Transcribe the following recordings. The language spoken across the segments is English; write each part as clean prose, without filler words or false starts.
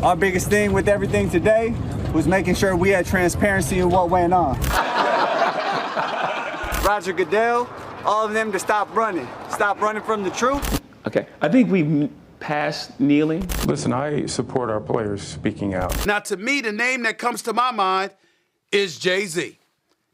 Our biggest thing with everything today was making sure we had transparency in what went on. Roger Goodell, all of them to stop running from the truth. Okay, I think we passed kneeling. Listen, I support our players speaking out. Now, to me, the name that comes to my mind is Jay-Z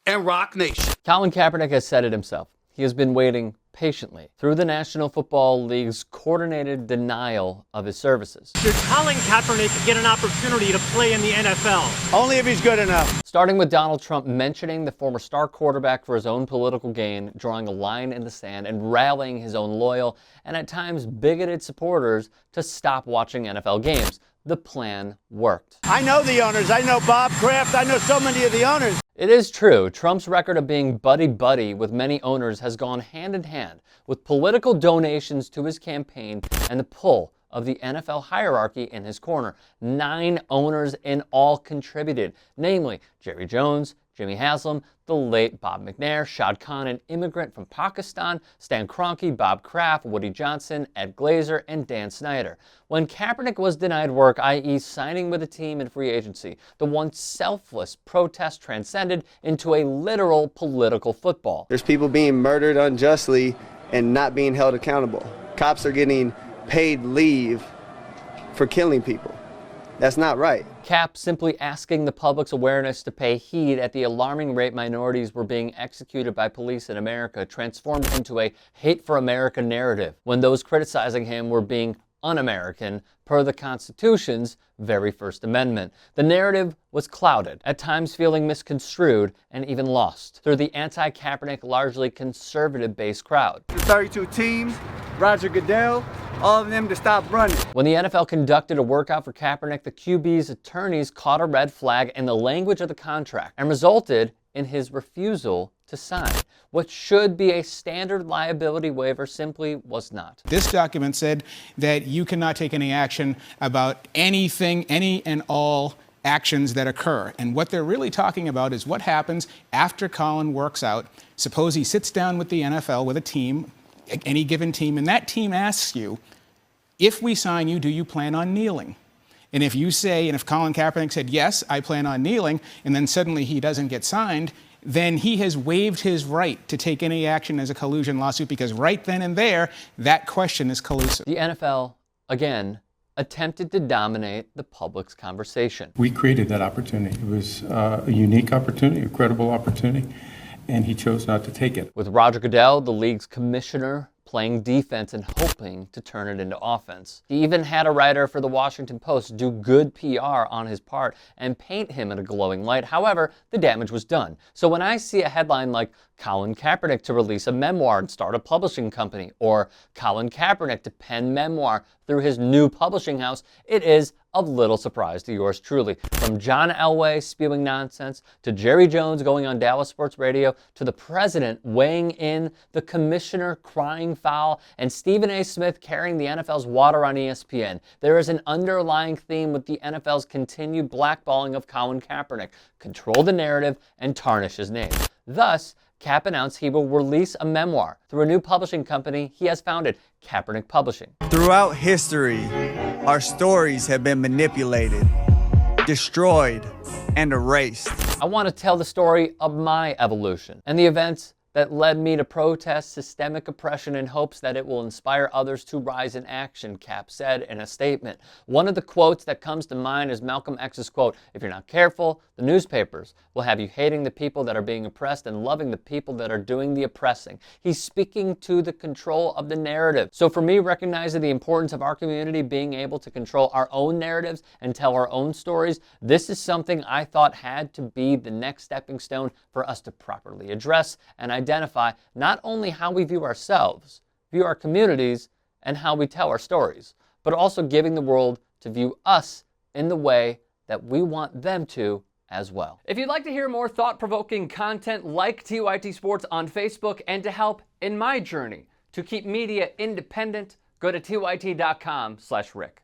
and Rock Nation. Colin Kaepernick has said it himself. He has been waiting patiently through the National Football League's coordinated denial of his services. Should Colin Kaepernick get an opportunity to play in the NFL? Only if he's good enough. Starting with Donald Trump mentioning the former star quarterback for his own political gain, drawing a line in the sand, and rallying his own loyal and at times bigoted supporters to stop watching NFL games. The plan worked. I know the owners. I know Bob Kraft. I know so many of the owners. It is true, Trump's record of being buddy-buddy with many owners has gone hand in hand with political donations to his campaign and the pull of the NFL hierarchy in his corner. 9 owners in all contributed, namely Jerry Jones, Jimmy Haslam, the late Bob McNair, Shad Khan, an immigrant from Pakistan, Stan Kroenke, Bob Kraft, Woody Johnson, Ed Glazer, and Dan Snyder. When Kaepernick was denied work, i.e. signing with a team in free agency, the once selfless protest transcended into a literal political football. There's people being murdered unjustly and not being held accountable. Cops are getting paid leave for killing people. That's not right. Cap simply asking the public's awareness to pay heed at the alarming rate minorities were being executed by police in America transformed into a hate for America narrative when those criticizing him were being un-American per the Constitution's very First Amendment. The narrative was clouded, at times feeling misconstrued and even lost through the anti-Kaepernick, largely conservative-based crowd. The 32 teams, Roger Goodell, all of them to stop running. When the NFL conducted a workout for Kaepernick, the QB's attorneys caught a red flag in the language of the contract and resulted in his refusal to sign. What should be a standard liability waiver simply was not. This document said that you cannot take any action about anything, any and all actions that occur. And what they're really talking about is what happens after Colin works out. Suppose he sits down with the NFL, with a team, any given team, and that team asks you, if we sign you, do you plan on kneeling? And if you say, and if Colin Kaepernick said, yes, I plan on kneeling, and then suddenly he doesn't get signed, then he has waived his right to take any action as a collusion lawsuit, because right then and there, that question is collusive. The NFL, again, attempted to dominate the public's conversation. We created that opportunity. It was a unique opportunity, a credible opportunity, and he chose not to take it. With Roger Goodell, the league's commissioner, playing defense and hoping to turn it into offense. He even had a writer for the Washington Post do good PR on his part and paint him in a glowing light. However, the damage was done. So when I see a headline like Colin Kaepernick to release a memoir and start a publishing company, or Colin Kaepernick to pen memoir through his new publishing house, it is of little surprise to yours truly. From John Elway spewing nonsense, to Jerry Jones going on Dallas Sports Radio, to the president weighing in, the commissioner crying foul, and Stephen A. Smith carrying the NFL's water on ESPN. There is an underlying theme with the NFL's continued blackballing of Colin Kaepernick. Control the narrative and tarnish his name. Thus, Cap announced he will release a memoir through a new publishing company he has founded, Kaepernick Publishing. Throughout history, our stories have been manipulated, destroyed, and erased. I want to tell the story of my evolution and the events that led me to protest systemic oppression in hopes that it will inspire others to rise in action, Cap said in a statement. One of the quotes that comes to mind is Malcolm X's quote, "If you're not careful, the newspapers will have you hating the people that are being oppressed and loving the people that are doing the oppressing." He's speaking to the control of the narrative. So for me, recognizing the importance of our community being able to control our own narratives and tell our own stories, this is something I thought had to be the next stepping stone for us to properly address and identify not only how we view ourselves, view our communities, and how we tell our stories, but also giving the world to view us in the way that we want them to as well. If you'd like to hear more thought-provoking content like TYT Sports on Facebook and to help in my journey to keep media independent, go to tyt.com/Rick.